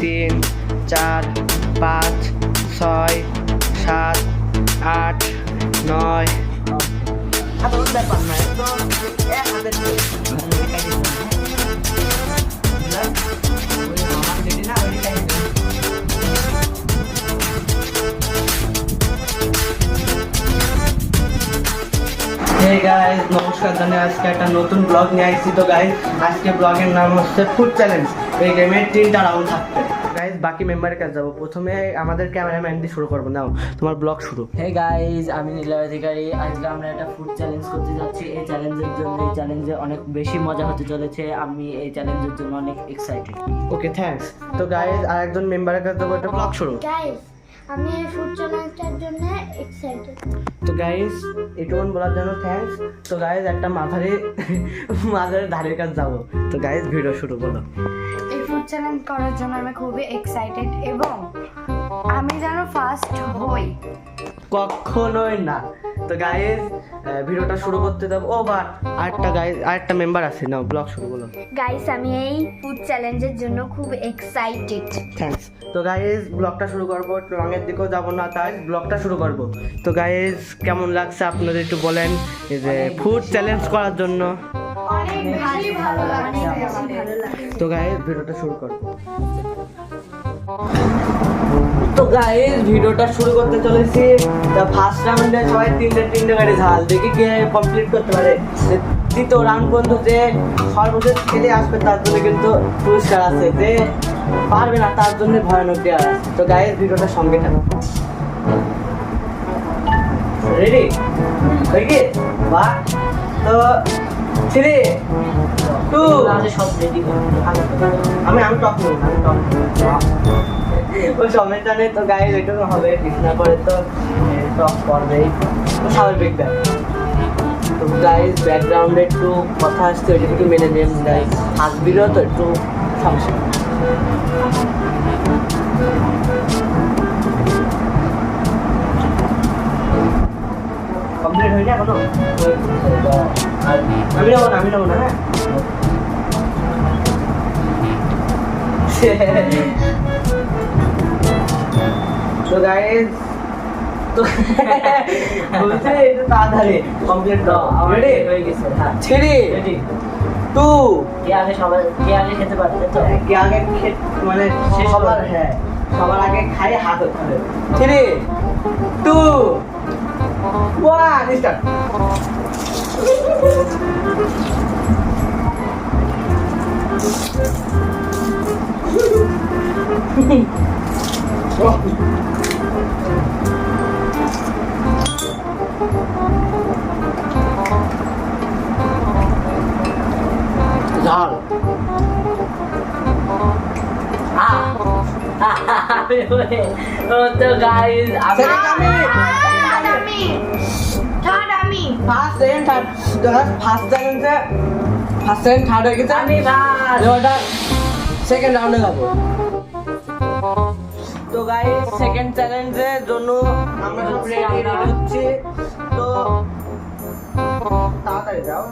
3 4 5 6 7 8 9 ব্যাপার না তো নমস্কার জানাই। আজকে একটা নতুন ব্লগ নিয়ে আসছি। তো গাইজ আজকে ব্লগের নাম হচ্ছে ফুড চ্যালেঞ্জ। এই গেমের 3টা রাউন্ড থাকবে। গাইজ বাকি মেম্বারের কাছে যাবো। প্রথমে আমাদের ক্যামেরাম্যান দিয়ে শুরু করবো। নাও তোমার ব্লগ শুরু। হে গাইজ, আমি নীলা অধিকারী। আজকে আমরা একটা ফুড চ্যালেঞ্জ করতে যাচ্ছি। এই চ্যালেঞ্জে অনেক বেশি মজা হতে চলেছে। আমি এই চ্যালেঞ্জের জন্য অনেক এক্সাইটেড। Okay thanks. তো গাইজ আরেকজন মেম্বারের কাছে যাবো, একটা ব্লগ শুরু। গাইস আমি এই ফুড চ্যালেঞ্জটার জন্য এক্সাইটেড। তো গাইজ এটুকুন বলার জন্য থ্যাঙ্কস। তো গাইজ একটা মাঝারের ধারের কাছে যাবো। তো গাইজ ভিডিও শুরু করো। এই ফুড চ্যালেঞ্জ করার জন্য আমি খুবই এক্সাইটেড এবং আমি যেন ফার্স্ট হই। কখনোই না। তো গাইজ ভিডিওটা শুরু করতে যাবো। ও বা আরেকটা মেম্বার আছে। নাও ব্লগ শুরু করো। গাইস আমি এই ফুড চ্যালেঞ্জের জন্য খুব এক্সাইটেড। থ্যাঙ্কস। তো গাইজ ব্লগটা শুরু করবো। রঙের দিকেও যাবো না, তাই ব্লগটা শুরু করবো। তো গাইজ কেমন লাগছে আপনাদের একটু বলেন, এই যে ফুড চ্যালেঞ্জ করার জন্য। অনেক ভালো লাগছে। তো গাইজ ভিডিওটা শুরু করবো। তো গাইজ ভিডিওটা শুরু করতে চলেছি। ফার্স্ট রাউন্ডে সবাই তিনটে গাড়ি ঝাল দেখি কে কমপ্লিট করতে পারে। দ্বিতীয় রাউন্ড পর্যন্ত যে সর্বশেষ খেলে আসবে তার জন্য কিন্তু পুরস্কার আছে। যে পারবে না তার জন্য ভয়ানক দেওয়া আছে। তো গাইজ ভিডিওটা সঙ্গে থাকো। রেডি হয়ে গিয়ে বা তো 3 2 সব রেডি। আমি টপ নেব। ওই সমস্যা নেই। তো গাইজ এটুকু হবে, কৃষ্ণা করে তো টপ করবেই, তো স্বাভাবিক ব্যাপার। তো গাইজ ব্যাকগ্রাউন্ডে একটু কথা আসছে, ওইটা একটু মেনে নেন গাইজ। হাসবিরও তো একটু সমস্যা। কমপ্লিট হয়নি এখনো? আমি নেবো না। হ্যাঁ তো গাইজ তো বলছে একটু তাড়াতাড়ি কমপ্লিট দাও। রেডি হয়ে গেছে। হ্যাঁ 3 রেডি 2 কে আগে খেতে পারবে তো? কে আগে মানে সবার, হ্যাঁ সবার আগে খাই হাত হতে হবে। 3 2 1 স্টার্ট। ঝাল তো গাইজ থার্ড আমি ফার্স্ট সেকেন্ড থার্ড হয়ে গেছে। আমি ওটা সেকেন্ড রাউন্ডে যাবো। তো গাইস সেকেন্ড চ্যালেঞ্জের জন্য আমরা সব রেডি হচ্ছি। তো তাড়াতাড়ি যাও।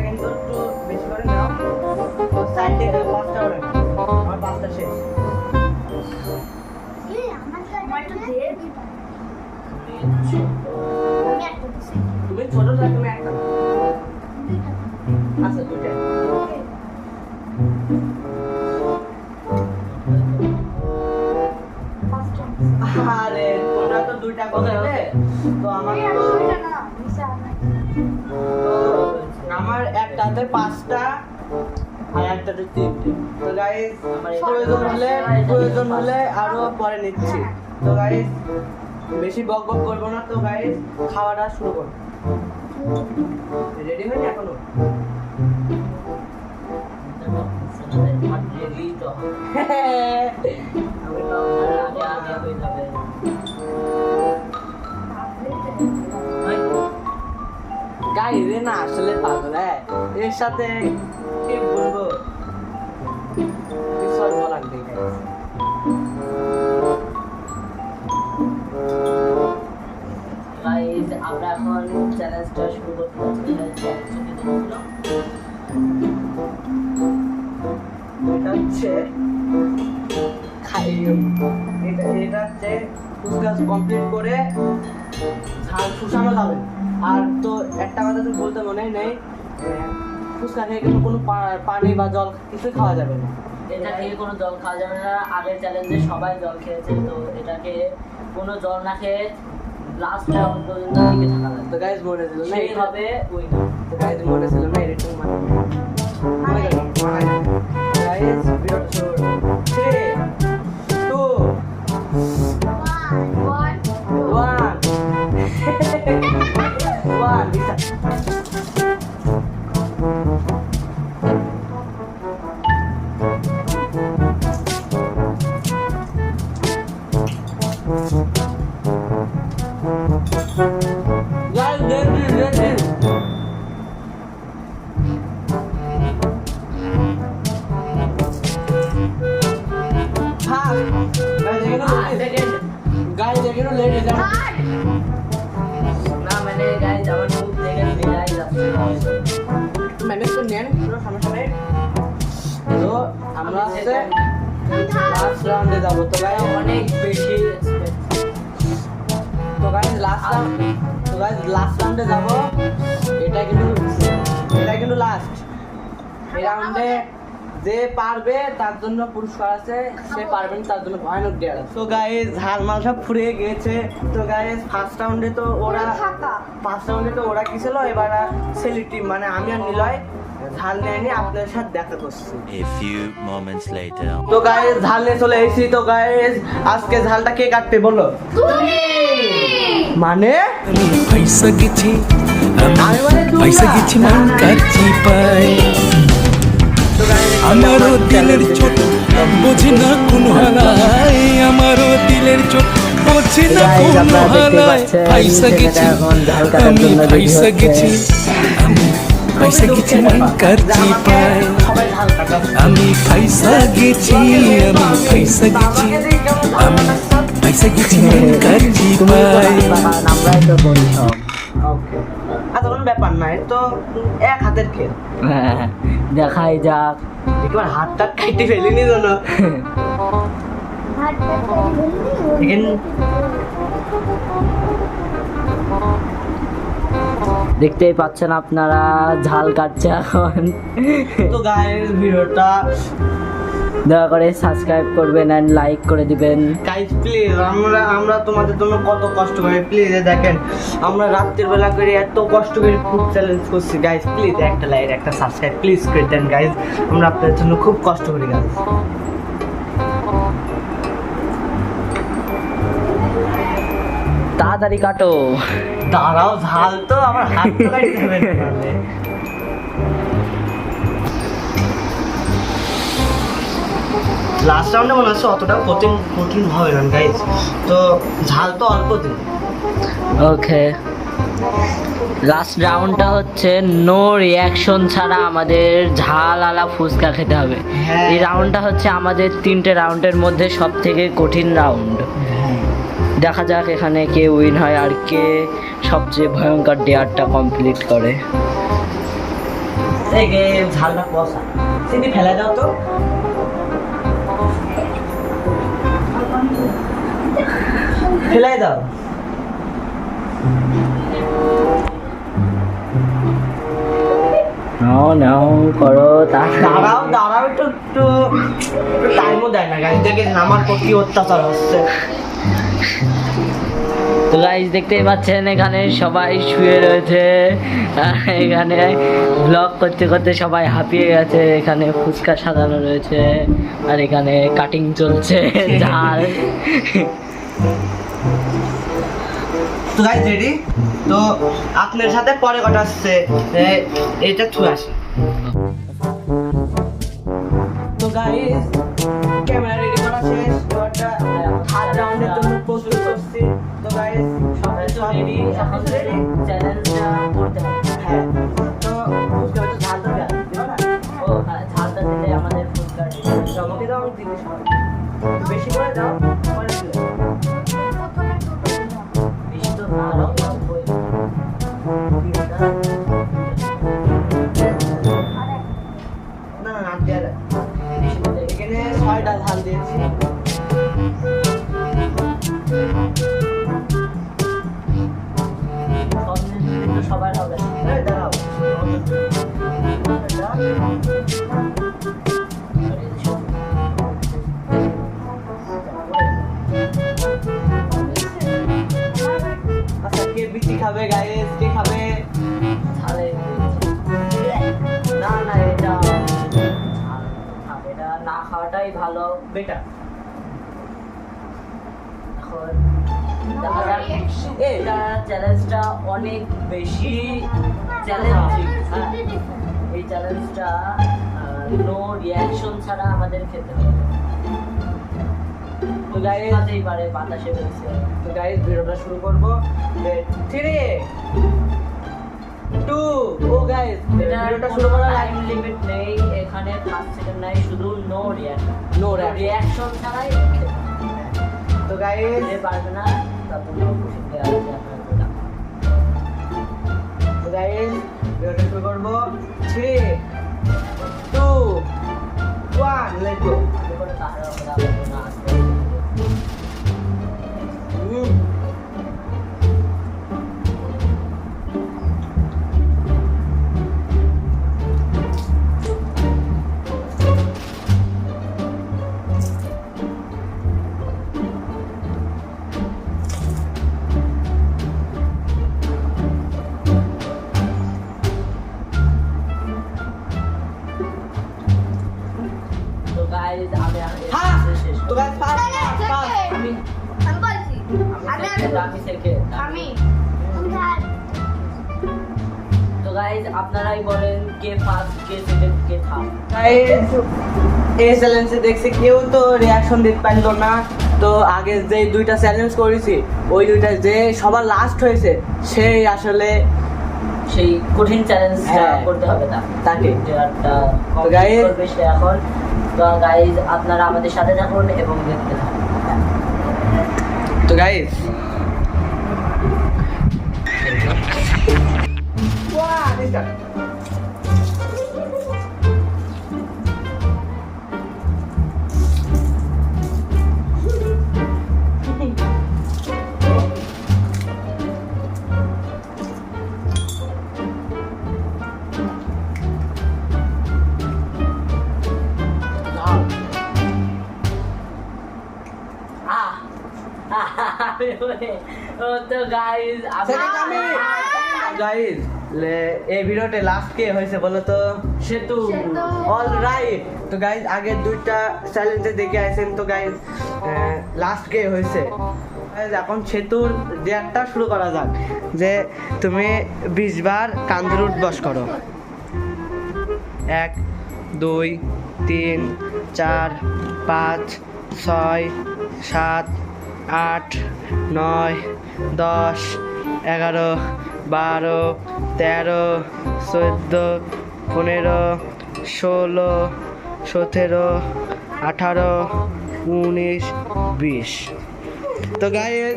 কিন্তু একটু বেশি করে নাও। তো সাইডে 5টা করে আমার 5টা শেষ। তুমি ছোট না, তুমি একটা আচ্ছা দুইটা। আরে তোমরা তো দুইটা করে হবে। তো আমার আমার একটাতে 5টা আর একটাতে 3টে। তো গাইস প্রয়োজন হলে আরো পরে নিচ্ছি। তো গাইস বেশি বক করবো না। তো গাইস খাওয়াটা শুরু করো। রেডি হয়নি এখনো? গাইস না আসলে পাগল। এর সাথে কি বলবো, কিছু আর বলার নেই। হচ্ছে এটা হচ্ছে ফুসকা কমপ্লিট করে ঝাল শুষানো যাবে। আর তো একটা কথা তো বলতে মনে নেই, ফুসকা খেয়ে কিন্তু কোনো পানি বা জল কিছু খাওয়া যাবে না। এটা খেয়ে কোনো জল খাওয়া যাবে না। আগের চ্যালেঞ্জে সবাই জল খেয়েছে, তো এটাকে কোনো জল না খেয়ে লাস্ট রাউন্ড পর্যন্ত টিকে থাকা লাগবে। তো গাইজ মনে ছিল না সেই এটা, হবে উইনার। তো গাইজ মনে ছিল না এরকম মানে গাইজ ভিডিওটা শুরু 3 2 1 1 Guys, ready. Guys, এখানে লেডি না মানে গাইজ আমার মুখ দেখে বেরাই যাচ্ছে। ম্যানেজ করে নেন, কোনো সমস্যা নেই। তো আমরা হচ্ছে লাস্ট রাউন্ডে যাবো। তো গাইজ অনেক বেশি লাস্ট রাউন্ডে যাবো। এটা কিন্তু লাস্ট। এই রাউন্ডে যে পারবে তার জন্য পুরস্কার আছে, সে পারবে না তার জন্য ভয়ানক ডেয়ার আছে। তো গাইজ ঝালমাল সব ফুরিয়ে গিয়েছে। তো গাইজ ফার্স্ট রাউন্ডে তো ওরা কি ছিল, এবার সেলি টিম মানে আমি আর নিলয় ঝাল নেয়নি, আপনাদের সাথে দেখা করছি। A few moments later. তো গাইজ ঝাল নিয়ে চলে এসেছি। তো গাইজ আজকে ঝালটা কে কাটবে বলো? মানে পয়সা গেছি আমি মানে তুমি পয়সা না। গেছি মান কাছি পাই তো guys, আমারও দিলের চোট বোঝে না কোন হালায় আমারও দিলের চোট বোঝে না Guys, কোন আপনারা দেখতে হালায় পাচ্ছেন, পয়সা ছেলেটা গেছি এখন ঝাল কাটার আমি জন্য ready পয়সা হচ্ছে। গেছি আমি পয়সা গেছি মান কাছি পাই সবাই ঝাল কাটা। আমি পয়সা গেছি আমি পয়সা গেছি আমি পয়সা গেছি মান কাছি পাই আমরাই তো করি সব। আচ্ছা কোনো ব্যাপার নাই, তো এক হাতের খেল। হ্যাঁ, দেখাই যাক। একবার হাতটা কাটতে ফেলিনি যেন। এখানে দেখতেই পাচ্ছেন আপনারা ঝাল কাটছে এখন। তো গাইস ভিডিওটা দয়া করে সাবস্ক্রাইব করবেন এন্ড লাইক করে দিবেন। গাইস প্লিজ, আমরা তোমাদের জন্য কত কষ্ট করি, প্লিজ দেখেন আমরা রাত্রির বেলা করে এত কষ্ট করে ফুড চ্যালেঞ্জ করছি। গাইস প্লিজ একটা লাইক একটা সাবস্ক্রাইব প্লিজ করে দেন গাইস, আমরা আপনাদের জন্য খুব কষ্ট করি গাইস। তাড়াতাড়ি কাটো। দাঁড়াও, ঝাল তো আমার হাত তো কাটতে হবে না। লাস্ট রাউন্ডে মনে হচ্ছে অতটা কঠিন হবে না গাইস, তো ঝাল তো অল্প দিন। ওকে, লাস্ট রাউন্ডটা হচ্ছে নো রিয়াকশন ছাড়া আমাদের ঝাল আলা ফুচকা খেতে হবে। হ্যাঁ। এই রাউন্ডটা হচ্ছে আমাদের 3টে রাউন্ডের মধ্যে সব থেকে কঠিন রাউন্ড। দেখা যাক এখানে কে উইন হয় আর কে সবচেয়ে ভয়ঙ্কর ডেয়ারটা কমপ্লিট করে। এই গে ঝালটা কষা, চিনি ফেলে দাও তো। ফেলাই দাও। নাও নাও করো দাঁড়াও একটু টাইমও দেয় না গাইস, দেখে আমার প্রতি অত্যাচার হচ্ছে। তো গাইস দেখতেই পাচ্ছেন এখানে সবাই শুয়ে রয়েছে, এখানে ব্লগ করতে করতে সবাই হাঁপিয়ে গেছে। এখানে ফুচকা সাজানো রয়েছে আর এখানে কাটিং চলছে ঝাল। তো গাইস রেডি, তো আপনার সাথে পরে কথা আসছে, এটা ছুঁয়ে আসে। তো গাইস ক্যামেরা রেডি করা শেষ, এবারটা থার্ড রাউন্ডের জন্য প্রস্তুত করছি। তো গাইস সবাই রেডি, রেডি চ্যালেঞ্জটা করতে হবে। হ্যাঁ, তো ফুচকা একটু ঝাল দেবে দিও না? ও ঝালটা দিলে আমাদের ফুচকা চমকে দাও, আমি দিবি সবাই বেশি করে দাও, পরে দিও। বেশি তো না অল্পই। না না না দেয়া যায়। এখানে কয়টা ঝাল দিয়েছি। সব জিনিস কিন্তু সবার হবে না। এই দাঁড়াও। এটা আচ্ছা, কে বিচি খাবে গাইস? কে খাবে? ঝালে না না, এটা এটা না খাওয়াটাই ভালো, বেটার। এখন দেখা যাক, এটা চ্যালেঞ্জটা অনেক বেশি চ্যালেঞ্জিং। এই চ্যালেঞ্জটা নো রিয়াকশন ছাড়া আমাদের খেতে হবে। তো গাইস, খাতেই পারে, বাতাসে রয়েছে। তো গাইস ভিডিওটা শুরু করব। 3 2 ও গাইস ভিডিওটা শুরু করার টাইম লিমিট নেই এখানে, 5 সেকেন্ড নাই, শুধু no reaction. No wrap. Reaction ছাড়াই খেতে হবে। তো গাইস, খেতে পারবে না তারপরে খুশি দেওয়া আছে আপনার। তো গাইস ভিডিওটা শুরু করব। 3 2 1 লেটস গো। করে তাহলে আমরা বলবো না আসবে। তো গাইস আমি হ্যাঁ শেষ তো গাইস ফাস্ট আমি বলছি আমি সেকেন্ড। আমি তো গাইস আপনারাই বলেন কে ফার্স্ট, কে সেকেন্ড, কে থার্ড। গাইস এই চ্যালেঞ্জে দেখছি কেউ তো রিয়াকশন দিতে পারলো না। তো আগে যে দুইটা চ্যালেঞ্জ করেছি ওই দুইটা যে সবার লাস্ট হয়েছে সেই আসলে সেই কঠিন চ্যালেঞ্জটা হ্যাঁ। করতে হবে তাকে। যেটা তো guys, করবে সে এখন। তো গাইস আপনারা আমাদের সাথে থাকুন এবং দেখতে থাকুন। তো গাইস তো গাইস গাইস এই ভিডিওতে লাস্ট কে হয়েছে বলো তো? সেতু অলরাইট। তো গাইস আগের দুইটা চ্যালেঞ্জে দেখে আছেন। তো গাইস লাস্ট কে হয়েছে? Guys, এখন সেতুর রিয়াক্টটা শুরু করা যাক। যে তুমি 20 বার কান্দুর উঠবস করো। 1 2 3 4 5 6 7 8 9 10 11 12 13 14 15 16 17 18 19 20। তো গাইস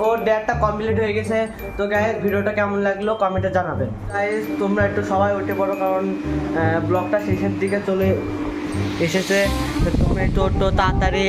ওর ডেটটা কমপ্লিট হয়ে গেছে। তো গাইস ভিডিওটা কেমন লাগলো কমেন্টে জানাবেন। গাইস তোমরা একটু সবাই উঠে পড়ো, কারণ ব্লগটা শেষের দিকে চলে এসেছে। তুমি টোটো তাড়াতাড়ি,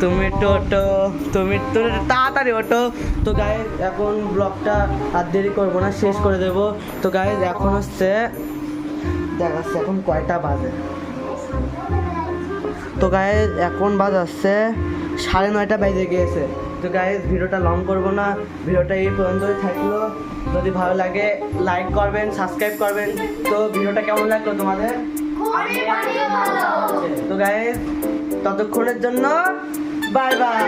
তুমি তাড়াতাড়ি ওঠো। তো গাইস এখন ব্লগটা আর দেরি করবো না, শেষ করে দেবো। তো গাইস এখন হচ্ছে দেখাচ্ছে এখন কয়টা বাজে। তো গাইস এখন বাজাচ্ছে 9:30 বেজে গিয়েছে। তো গাইস ভিডিওটা লং করবো না, ভিডিওটা এই পর্যন্তই থাকলো। যদি ভালো লাগে লাইক করবেন, সাবস্ক্রাইব করবেন। তো ভিডিওটা কেমন লাগলো তোমাদের? তো গাইস ততক্ষণের জন্য বাই বাই।